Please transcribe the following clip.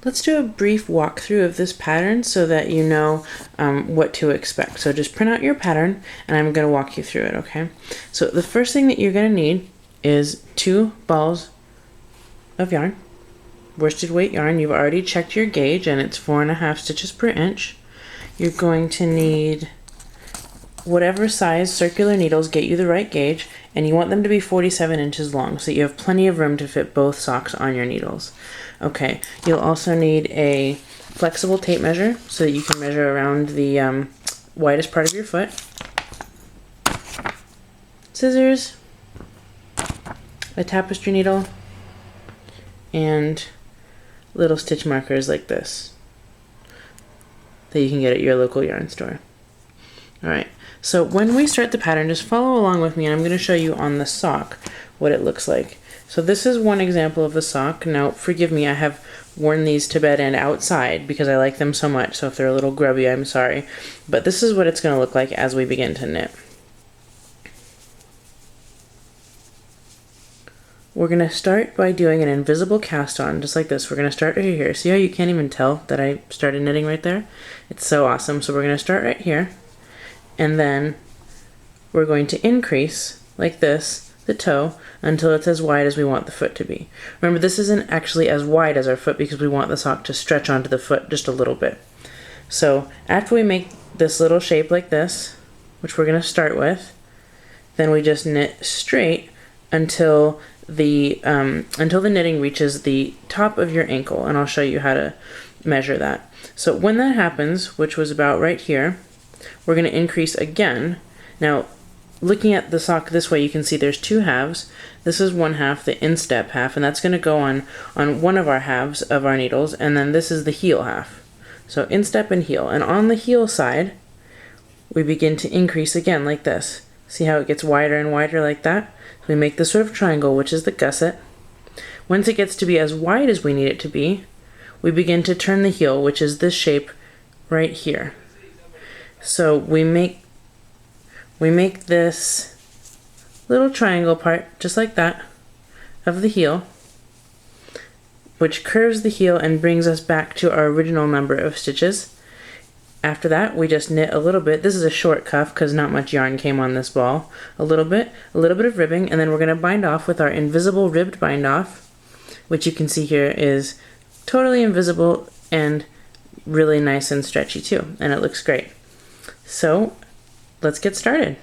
let's do a brief walkthrough of this pattern so that you know what to expect. So just print out your pattern and I'm going to walk you through it, okay? So the first thing that you're going to need is 2 balls of yarn, worsted weight yarn. You've already checked your gauge and it's 4.5 stitches per inch. You're going to need whatever size circular needles get you the right gauge, and you want them to be 47 inches long so that you have plenty of room to fit both socks on your needles. Okay, you'll also need a flexible tape measure so that you can measure around the widest part of your foot. Scissors, a tapestry needle, and little stitch markers like this that you can get at your local yarn store. Alright, so when we start the pattern, just follow along with me and I'm going to show you on the sock what it looks like. So this is one example of the sock. Now forgive me, I have worn these to bed and outside because I like them so much, so if they're a little grubby, I'm sorry. But this is what it's going to look like as we begin to knit. We're going to start by doing an invisible cast on, just like this. We're going to start right here. See how you can't even tell that I started knitting right there? It's so awesome. So we're going to start right here, and then we're going to increase, like this, the toe until it's as wide as we want the foot to be. Remember, this isn't actually as wide as our foot because we want the sock to stretch onto the foot just a little bit. So after we make this little shape like this, which we're going to start with, then we just knit straight until the knitting reaches the top of your ankle, and I'll show you how to measure that. So when that happens, which was about right here, we're going to increase again. Now, looking at the sock this way, you can see there's 2 halves. This is 1/2, the instep half, and that's going to go on one of our halves of our needles, and then this is the heel half. So instep and heel, and on the heel side, we begin to increase again like this. See how it gets wider and wider like that? We make this sort of triangle, which is the gusset. Once it gets to be as wide as we need it to be, we begin to turn the heel, which is this shape right here. So we make this little triangle part, just like that, of the heel, which curves the heel and brings us back to our original number of stitches. After that, we just knit a little bit. This is a short cuff because not much yarn came on this ball. A little bit of ribbing, and then we're going to bind off with our invisible ribbed bind off, which you can see here is totally invisible and really nice and stretchy too, and it looks great. So let's get started.